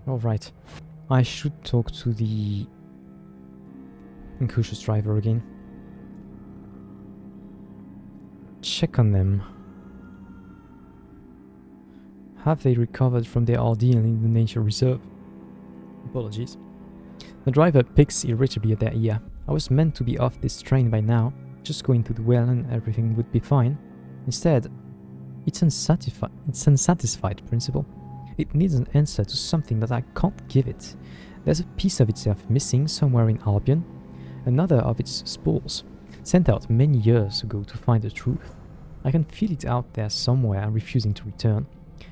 Alright. I should talk to the incautious driver again. Check on them. Have they recovered from their ordeal in the nature reserve? Apologies. The driver picks irritably at their ear. I was meant to be off this train by now, just going to the well and everything would be fine. Instead, it's unsatisfied principle. It needs an answer to something that I can't give it. There's a piece of itself missing somewhere in Albion, another of its spores, sent out many years ago to find the truth. I can feel it out there somewhere, refusing to return.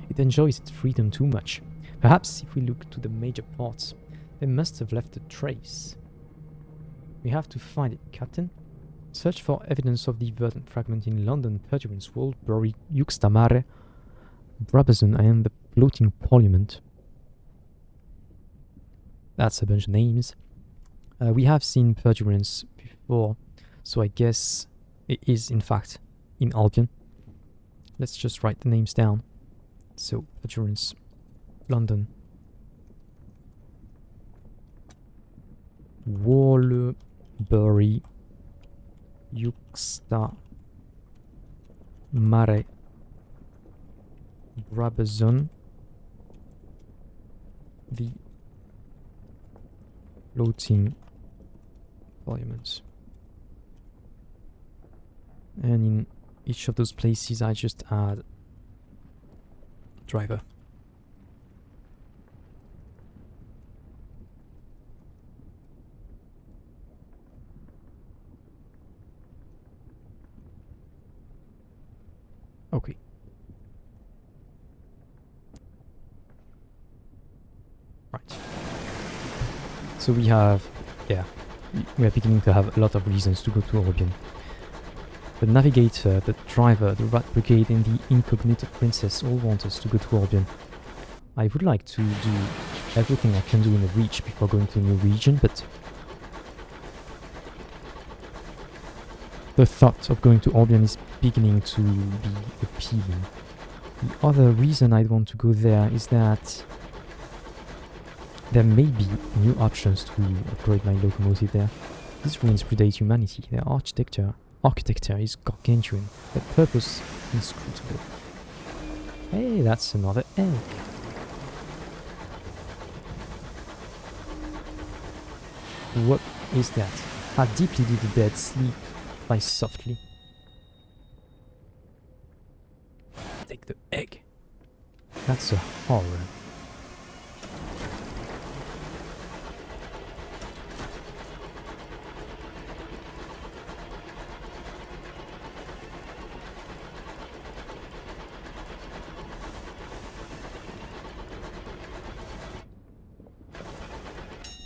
It enjoys its freedom too much. Perhaps if we look to the major parts, they must have left a trace. We have to find it, Captain. Search for evidence of the verdant fragment in London, Perdurin's Wall, Bury, Yuxtamare, Brabazon, and the floating Parliament. That's a bunch of names. We have seen Perdurance before, so I guess it is in fact in Albion. Let's just write the names down. So, Perdurance, London. Walbury, Yuxta, Mare, Brabazon, the floating Parliaments. And in each of those places I just add driver. Okay. Right. So we have, we are beginning to have a lot of reasons to go to Albion. The navigator, the driver, the rat brigade, and the incognito princess all want us to go to Albion. I would like to do everything I can do in the Reach before going to a new region, but the thought of going to Albion is beginning to be appealing. The other reason I'd want to go there is that there may be new options to upgrade my locomotive there. These ruins predate humanity. Their architecture is gargantuan, their purpose inscrutable. Hey, that's another egg. What is that? How deeply did the dead sleep? Lie softly. Take the egg. That's a horror.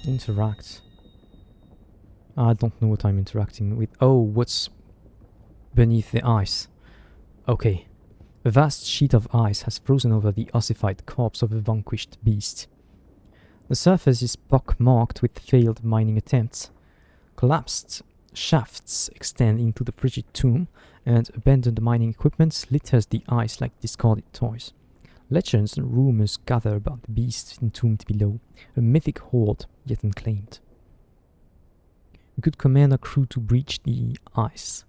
Interact. I don't know what I'm interacting with. Oh, what's beneath the ice? Okay. A vast sheet of ice has frozen over the ossified corpse of a vanquished beast. The surface is pock-marked with failed mining attempts. Collapsed shafts extend into the frigid tomb, and abandoned mining equipment litters the ice like discarded toys. Legends and rumors gather about the beast entombed below, a mythic horde yet unclaimed. We could command a crew to breach the ice,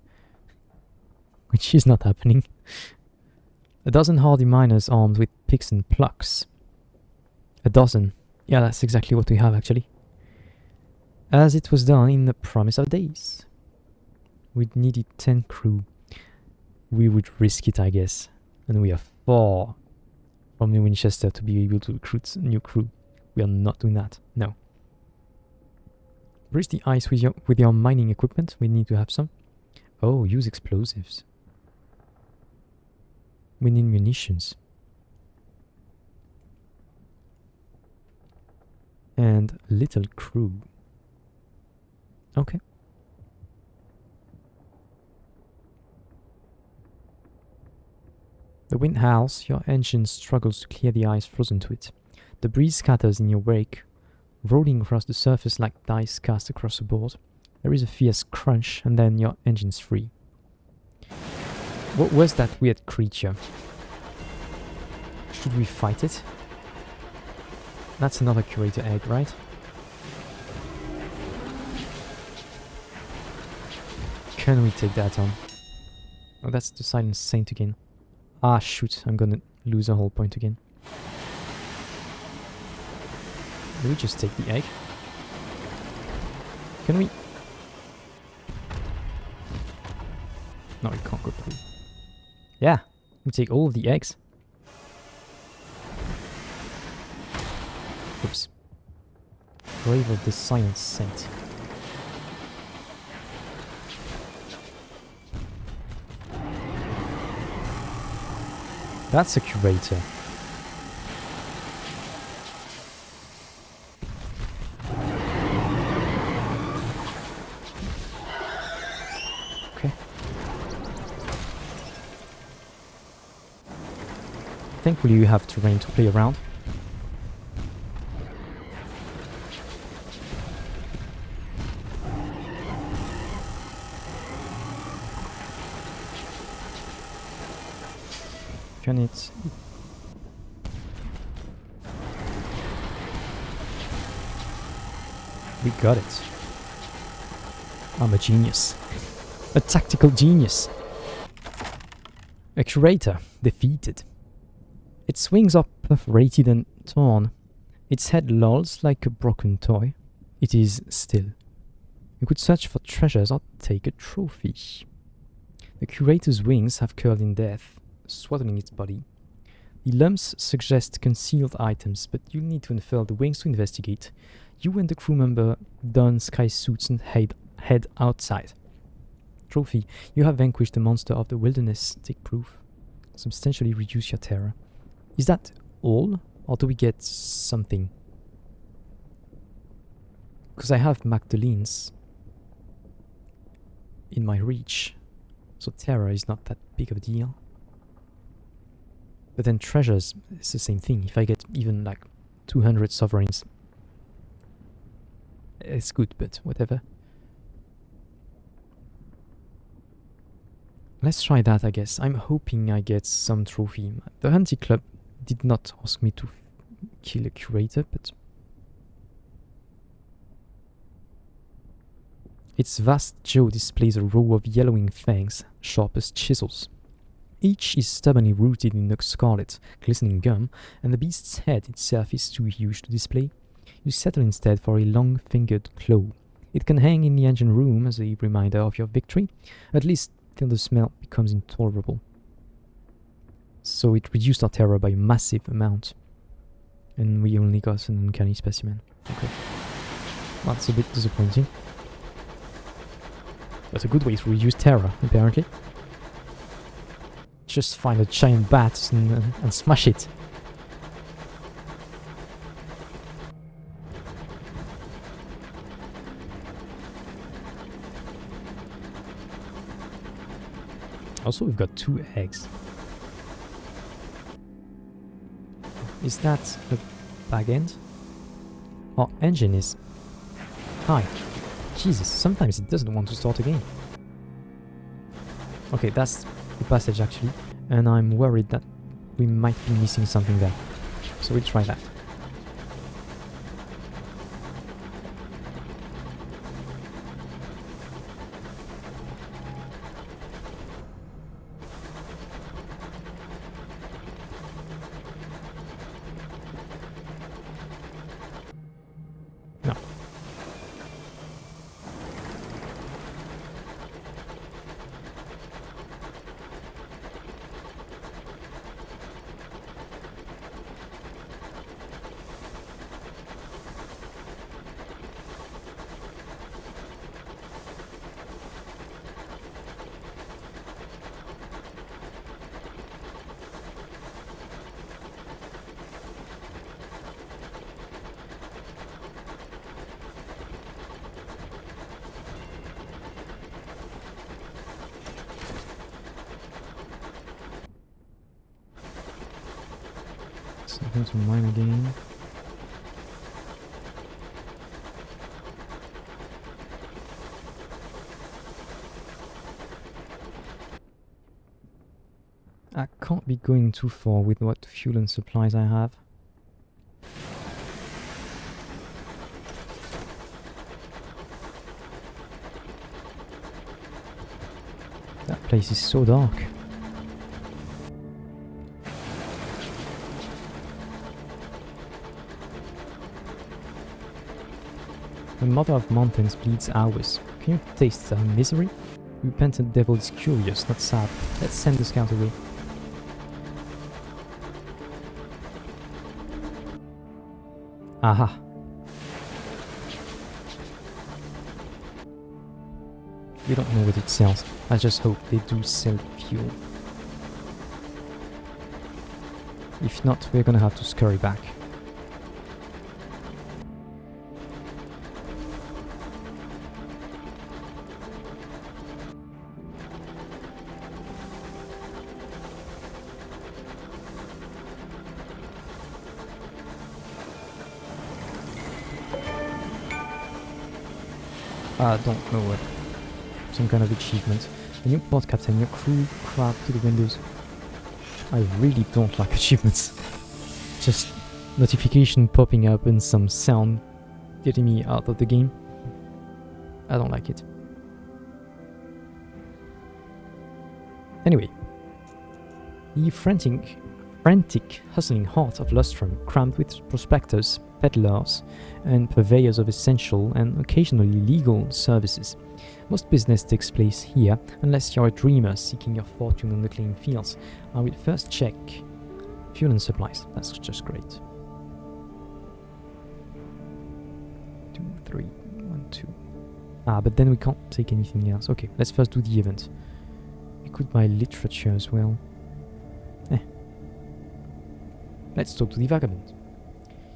which is not happening. A dozen hardy miners armed with picks and plucks. A dozen. Yeah, that's exactly what we have actually. As it was done in the Promise of Days. We'd needed 10 crew. We would risk it, I guess. And we are far from New Winchester to be able to recruit a new crew. We are not doing that. No. Breach the ice with your mining equipment. We need to have some. Oh, use explosives. We need munitions. And little crew. Okay. The wind howls, your engine struggles to clear the ice frozen to it. The breeze scatters in your wake, rolling across the surface like dice cast across a board. There is a fierce crunch, and then your engine's free. What was that weird creature? Should we fight it? That's another curator egg, right? Can we take that on? Oh, that's the Silent Saint again. Ah, shoot, I'm gonna lose a whole point again. Do we just take the egg? Can we? No, we can't go through. Yeah, we take all of the eggs. Oops. Grave of the Silent Saint. That's a curator. Okay. Thankfully you have terrain to play around. Can it? We got it. I'm a genius. A tactical genius. A curator defeated. Its wings are perforated and torn. Its head lolls like a broken toy. It is still. You could search for treasures or take a trophy. The curator's wings have curled in death, swaddling its body. The lumps suggest concealed items, but you'll need to unfurl the wings to investigate. You and the crew member don sky suits and head outside. Trophy. You have vanquished the monster of the wilderness. Take proof. Substantially reduce your terror. Is that all? Or do we get something? Because I have Magdalene's in my reach. So terror is not that big of a deal. But then treasures, it's the same thing. If I get even like 200 sovereigns, it's good, but whatever. Let's try that, I guess. I'm hoping I get some trophy. The hunting club did not ask me to kill a curator, but its vast jaw displays a row of yellowing fangs, sharp as chisels. Each is stubbornly rooted in a scarlet, glistening gum, and the beast's head itself is too huge to display. You settle instead for a long-fingered claw. It can hang in the engine room as a reminder of your victory, at least till the smell becomes intolerable. So it reduced our terror by a massive amount. And we only got an uncanny specimen. Okay. That's a bit disappointing. That's a good way to reduce terror, apparently. Just find a giant bat and smash it. Also, we've got 2 eggs. Is that a bag end? Our engine is high. Jesus, sometimes it doesn't want to start again. Okay, that's the passage actually, and I'm worried that we might be missing something there. So we'll try that. No. Something to mine again. I can't be going too far with what fuel and supplies I have. place is so dark. The mother of mountains bleeds ours. Can you taste her misery? Repentant devil is curious, not sad. Let's send the scout away. Aha. We don't know what it sells. I just hope they do sell fuel. If not, we're gonna have to scurry back. I don't know what. Some kind of achievement. A new port captain, your crew crowd to the windows. I really don't like achievements. Just notification popping up and some sound getting me out of the game. I don't like it. Anyway. The frantic hustling heart of Lustrum, crammed with prospectors, peddlers, and purveyors of essential and occasionally legal services. Most business takes place here, unless you're a dreamer seeking your fortune on the clean fields. I will first check fuel and supplies. That's just great. 2, 3, 1, 2. But then we can't take anything else. Okay, let's first do the event. We could buy literature as well. Let's talk to the vagabond.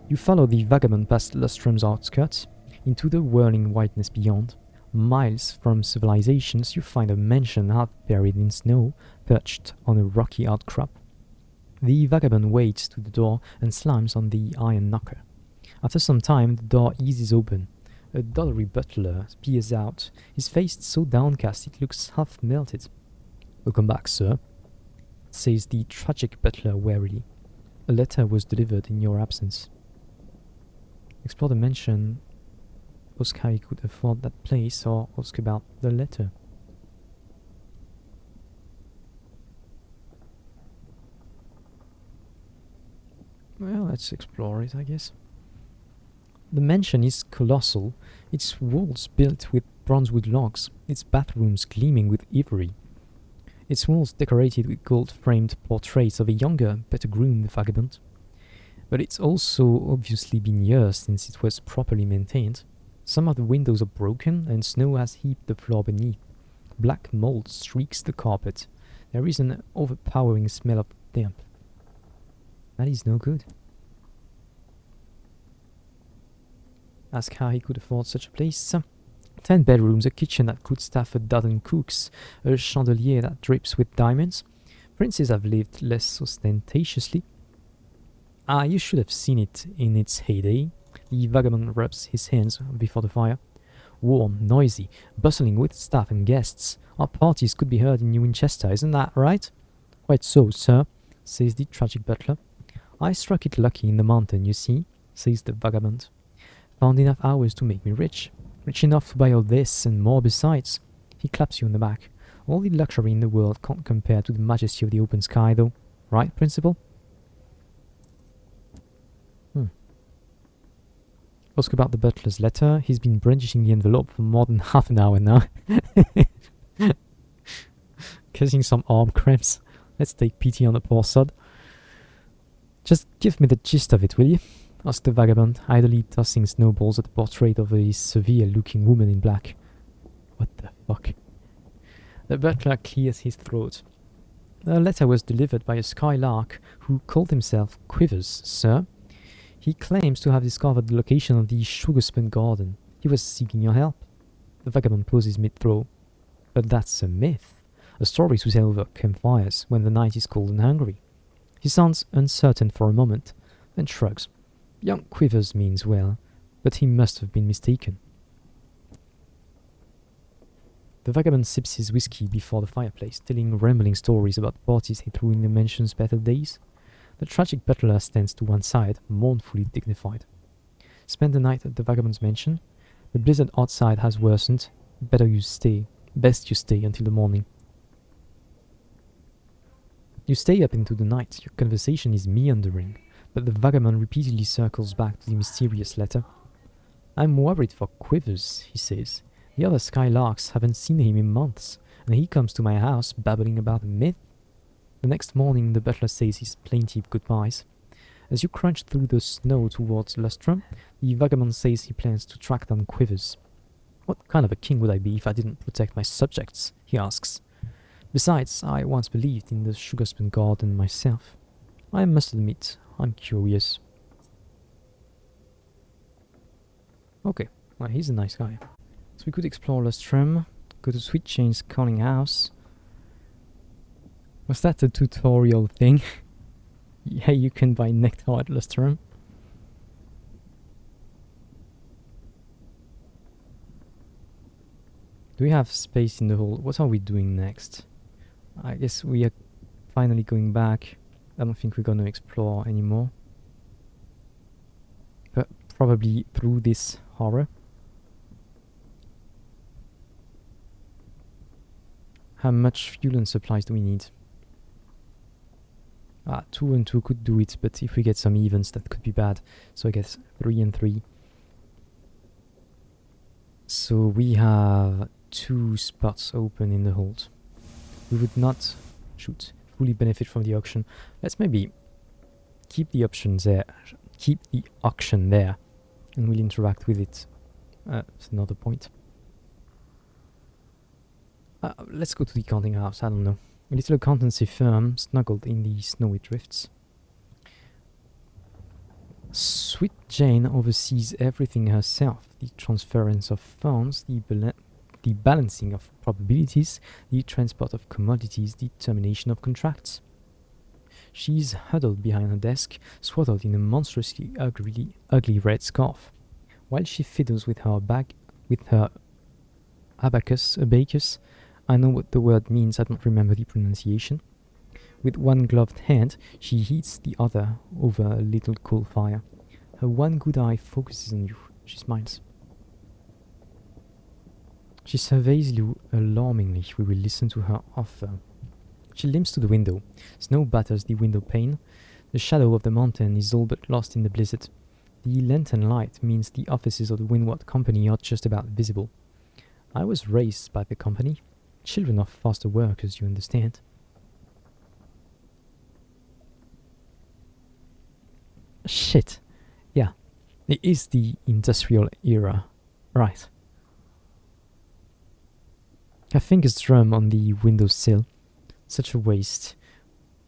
You follow the vagabond past Lustrum's outskirts, into the whirling whiteness beyond. Miles from civilizations, you find a mansion half buried in snow, perched on a rocky outcrop. The vagabond waits to the door and slams on the iron knocker. After some time, the door eases open. A doddering butler peers out, his face so downcast it looks half melted. "Welcome back, sir," says the tragic butler warily. "A letter was delivered in your absence." Explore the mansion. Ask how he could afford that place, or ask about the letter. Well, let's explore it, I guess. The mansion is colossal, its walls built with bronzewood logs, its bathrooms gleaming with ivory. Its walls decorated with gold-framed portraits of a younger, better-groomed vagabond. But it's also obviously been years since it was properly maintained. Some of the windows are broken, and snow has heaped the floor beneath. Black mold streaks the carpet. There is an overpowering smell of damp. That is no good. Ask how he could afford such a place. 10 bedrooms, a kitchen that could staff a dozen cooks, a chandelier that drips with diamonds. Princes have lived less ostentatiously. You should have seen it in its heyday. The vagabond rubs his hands before the fire. Warm, noisy, bustling with staff and guests. Our parties could be heard in New Winchester, isn't that right? Quite so, sir, says the tragic butler. I struck it lucky in the mountain, you see, says the vagabond. Found enough hours to make me rich. Rich enough to buy all this and more besides. He claps you on the back. All the luxury in the world can't compare to the majesty of the open sky, though. Right, Principal? Ask about the butler's letter. He's been brandishing the envelope for more than half an hour now. Causing some arm cramps. Let's take pity on the poor sod. Just give me the gist of it, will you? Asked the vagabond, idly tossing snowballs at the portrait of a severe-looking woman in black. What the fuck? The butler clears his throat. The letter was delivered by a skylark who called himself Quivers, sir. He claims to have discovered the location of the sugar-spun garden. He was seeking your help. The vagabond pauses mid-throw. But that's a myth. A story to tell over campfires when the night is cold and hungry. He sounds uncertain for a moment, then shrugs. Young Quivers means well, but he must have been mistaken. The vagabond sips his whiskey before the fireplace, telling rambling stories about parties he threw in the mansion's better days. The tragic butler stands to one side, mournfully dignified. Spend the night at the vagabond's mansion. The blizzard outside has worsened. Best you stay until the morning. You stay up into the night. Your conversation is meandering, but the vagabond repeatedly circles back to the mysterious letter. I'm worried for Quivers, he says. The other skylarks haven't seen him in months, and he comes to my house babbling about a myth. The next morning the butler says his plaintive goodbyes. As you crunch through the snow towards Lustrum, the vagabond says he plans to track down Quivers. What kind of a king would I be if I didn't protect my subjects? He asks. Besides, I once believed in the Sugarspoon Garden myself. I must admit, I'm curious. Okay, well, he's a nice guy. So we could explore Lustrum, go to Sweet Jane's calling house. Was that a tutorial thing? Yeah, you can buy nectar at Lustrum. Do we have space in the hall? What are we doing next? I guess we are finally going back. I don't think we're gonna explore anymore. But probably through this horror. How much fuel and supplies do we need? 2 and 2 could do it, but if we get some evens that could be bad. So I guess 3 and 3. So we have 2 spots open in the hold. We would not, fully benefit from the auction. Let's maybe keep the options there. Keep the auction there. And we'll interact with it. That's another point. Let's go to the counting house, I don't know. A little accountancy firm snuggled in the snowy drifts. Sweet Jane oversees everything herself. The transference of funds, the balancing of probabilities, the transport of commodities, the termination of contracts. She's huddled behind her desk, swaddled in a monstrously ugly red scarf. While she fiddles with her abacus, I know what the word means, I don't remember the pronunciation. With one gloved hand, she heats the other over a little coal fire. Her one good eye focuses on you. She smiles. She surveys you alarmingly. We will listen to her offer. She limps to the window. Snow batters the window pane. The shadow of the mountain is all but lost in the blizzard. The lantern light means the offices of the Windward Company are just about visible. I was raised by the company. Children of faster workers, you understand. Shit. Yeah. It is the industrial era. Right. Her fingers drum on the windowsill. Such a waste.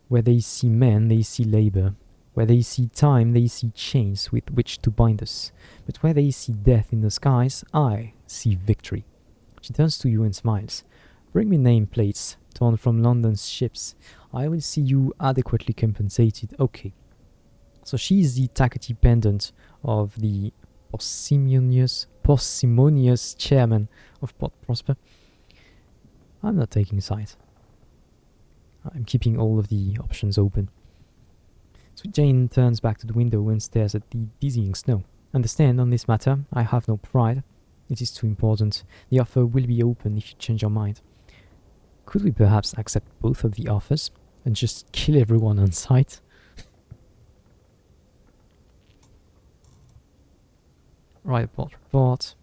Where they see men, they see labor. Where they see time, they see chains with which to bind us. But where they see death in the skies, I see victory. She turns to you and smiles. Bring me nameplates torn from London's ships. I will see you adequately compensated. Okay. So she is the tackety pendant of the parsimonious chairman of Port Prosper. I'm not taking sides. I'm keeping all of the options open. Sweet Jane turns back to the window and stares at the dizzying snow. Understand, on this matter, I have no pride. It is too important. The offer will be open if you change your mind. Could we perhaps accept both of the offers and just kill everyone on sight? Right, report.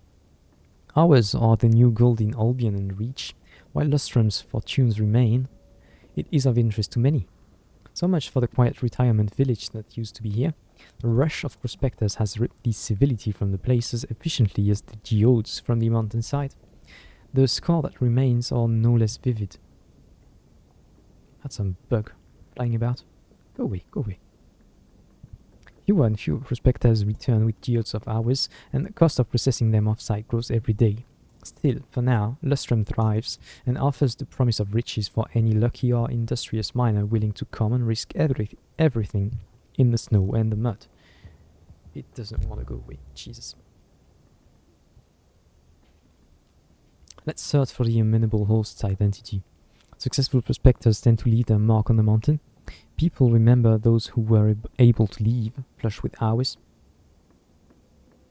Ours are the new gold in Albion and Reach, while Lustrum's fortunes remain. It is of interest to many. So much for the quiet retirement village that used to be here. The rush of prospectors has ripped the civility from the place as efficiently as the geodes from the mountainside. The scar that remains are no less vivid. Had some bug flying about. Go away, go away. Fewer and fewer prospectors return with geodes of hours, and the cost of processing them off-site grows every day. Still, for now, Lustrum thrives and offers the promise of riches for any lucky or industrious miner willing to come and risk everything in the snow and the mud. It doesn't want to go away. Jesus. Let's search for the amenable host's identity. Successful prospectors tend to leave their mark on the mountain. People remember those who were able to leave, flush with hours.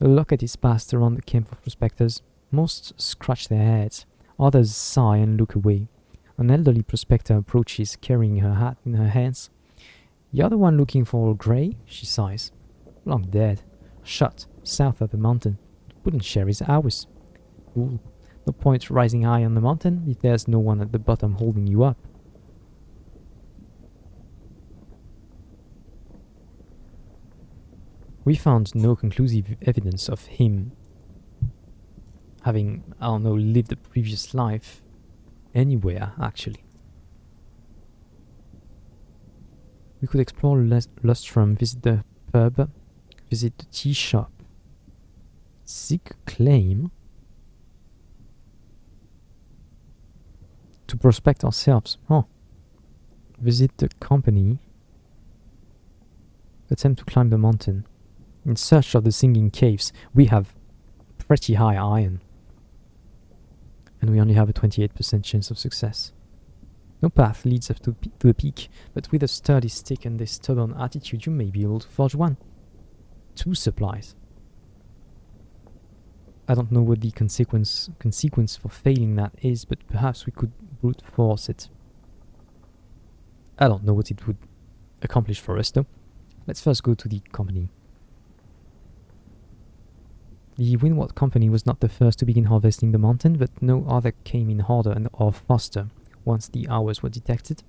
A locket is passed around the camp of prospectors. Most scratch their heads, others sigh and look away. An elderly prospector approaches, carrying her hat in her hands. "You're the one looking for Grey?" she sighs. "Long dead. Shot, south of the mountain. Wouldn't share his hours. Fool. No point rising high on the mountain if there's no one at the bottom holding you up." We found no conclusive evidence of him having, I don't know, lived a previous life anywhere, actually. We could explore Lustrum, visit the pub, visit the tea shop. Seek claim to prospect ourselves. Visit the company. Attempt to climb the mountain. In search of the singing caves. We have pretty high iron. And we only have a 28% chance of success. No path leads up to the peak, but with a sturdy stick and a stubborn attitude you may be able to forge one. 2 supplies. I don't know what the consequence for failing that is, but perhaps we could brute force it. I don't know what it would accomplish for us, though. Let's first go to the company. The Windward Company was not the first to begin harvesting the mountain, but no other came in harder or faster once the hours were detected.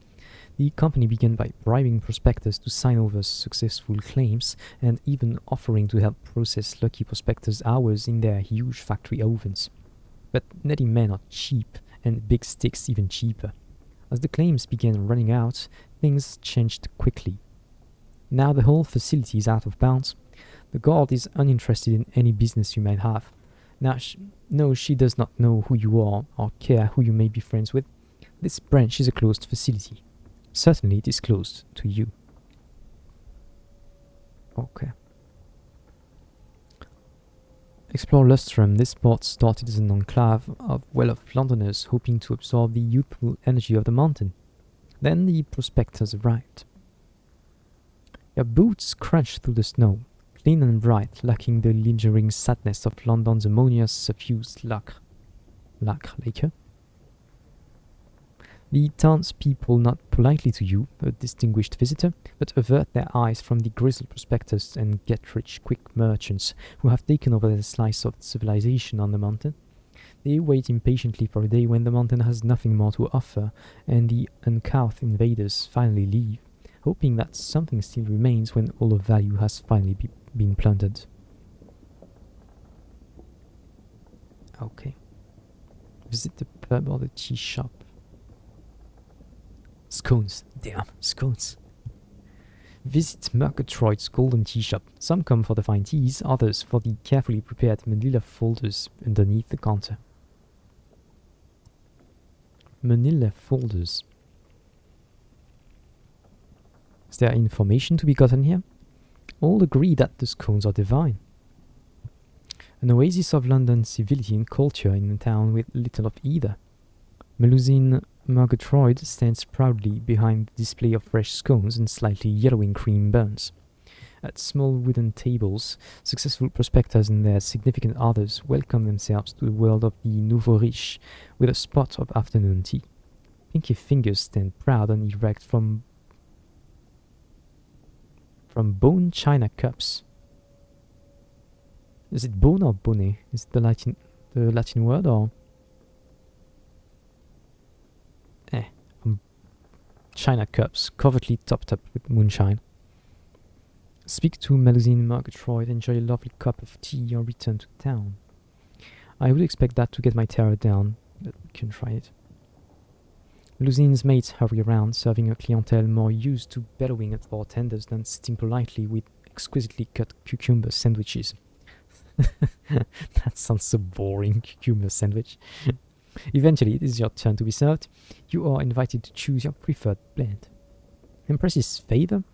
The company began by bribing prospectors to sign over successful claims and even offering to help process lucky prospectors' hours in their huge factory ovens. But netting men are cheap, and big sticks even cheaper. As the claims began running out, things changed quickly. Now the whole facility is out of bounds. The guard is uninterested in any business you might have. No, she does not know who you are or care who you may be friends with. This branch is a closed facility. Certainly it is closed to you. Okay. Explore Lustrum. This port started as an enclave of well-off Londoners hoping to absorb the youthful energy of the mountain. Then the prospectors arrived. Your boots crunched through the snow, clean and bright, lacking the lingering sadness of London's ammonia-suffused lacquer. The townspeople nod politely to you, a distinguished visitor, but avert their eyes from the grizzled prospectors and get-rich-quick merchants who have taken over their slice of civilization on the mountain. They wait impatiently for a day when the mountain has nothing more to offer, and the uncouth invaders finally leave, hoping that something still remains when all of value has finally been plundered. Okay. Visit the pub or the tea shop. Scones. Damn, scones. Visit Murgatroyd's golden tea shop. Some come for the fine teas, others for the carefully prepared manila folders underneath the counter. Manila folders. Is there information to be gotten here? All agree that the scones are divine. An oasis of London civility and culture in a town with little of either. Melusine Murgatroyd stands proudly behind the display of fresh scones and slightly yellowing cream buns. At small wooden tables, successful prospectors and their significant others welcome themselves to the world of the nouveau riche with a spot of afternoon tea. Pinky fingers stand proud and erect from bone china cups. Is it bone or bone? Is it the Latin word or? China cups, covertly topped up with moonshine. Speak to Melusine Murgatroyd, enjoy a lovely cup of tea, or return to town. I would expect that to get my terror down, but we can try it. Melusine's mates hurry around, serving a clientele more used to bellowing at bartenders than sitting politely with exquisitely cut cucumber sandwiches. That sounds so boring, cucumber sandwich. Eventually, it is your turn to be served. You are invited to choose your preferred blend. Empress's favor,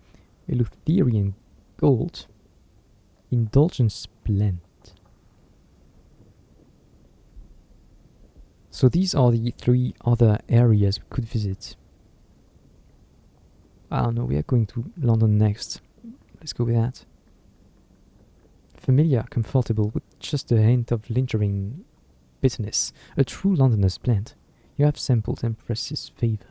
Eleutherian gold, indulgence blend. So these are the 3 other areas we could visit. I don't know, we are going to London next. Let's go with that. Familiar, comfortable, with just a hint of lingering bitterness. A true Londoner's blend. You have sampled Empress's favor.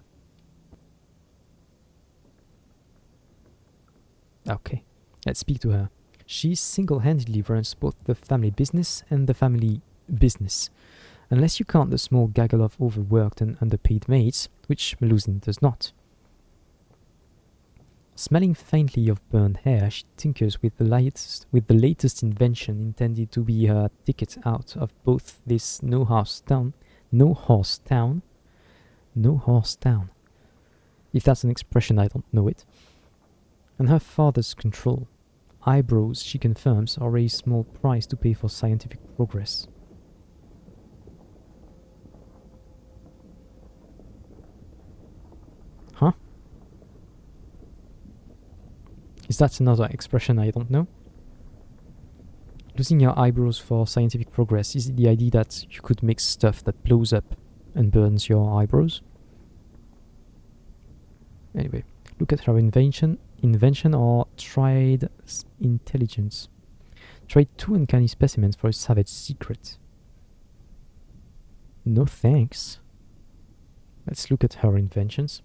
Okay, let's speak to her. She single-handedly runs both the family business and the family business, unless you count the small gaggle of overworked and underpaid maids, which Melusine does not. Smelling faintly of burned hair, she tinkers with the latest invention intended to be her ticket out of both this no horse town, if that's an expression, I don't know it, and her father's control. Eyebrows, she confirms, are a small price to pay for scientific progress. Huh? Is that another expression I don't know? Losing your eyebrows for scientific progress, is it the idea that you could make stuff that blows up and burns your eyebrows? Anyway, look at her invention or trade intelligence. Trade 2 uncanny specimens for a savage secret. No thanks. Let's look at her inventions.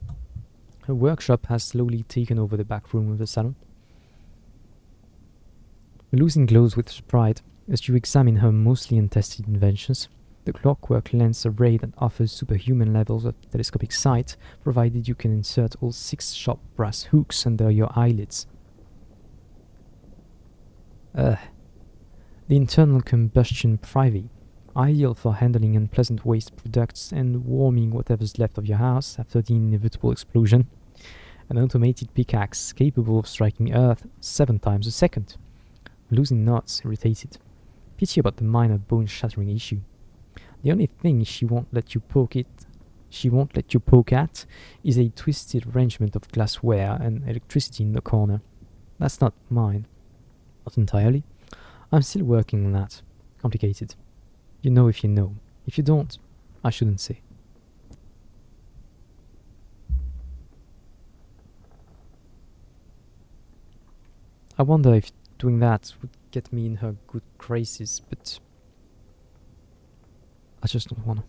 Her workshop has slowly taken over the back room of the salon. Melusine glows with pride as you examine her mostly untested inventions. The clockwork lens array that offers superhuman levels of telescopic sight, provided you can insert all 6 sharp brass hooks under your eyelids. The internal combustion privy, ideal for handling unpleasant waste products and warming whatever's left of your house after the inevitable explosion. An automated pickaxe capable of striking Earth 7 times a second. Melusine nods, irritated. Pity about the minor bone-shattering issue. The only thing she won't let you poke at is a twisted arrangement of glassware and electricity in the corner. That's not mine. Not entirely. I'm still working on that. Complicated. You know if you know. If you don't, I shouldn't say. I wonder if doing that would get me in her good graces, but I just don't wanna.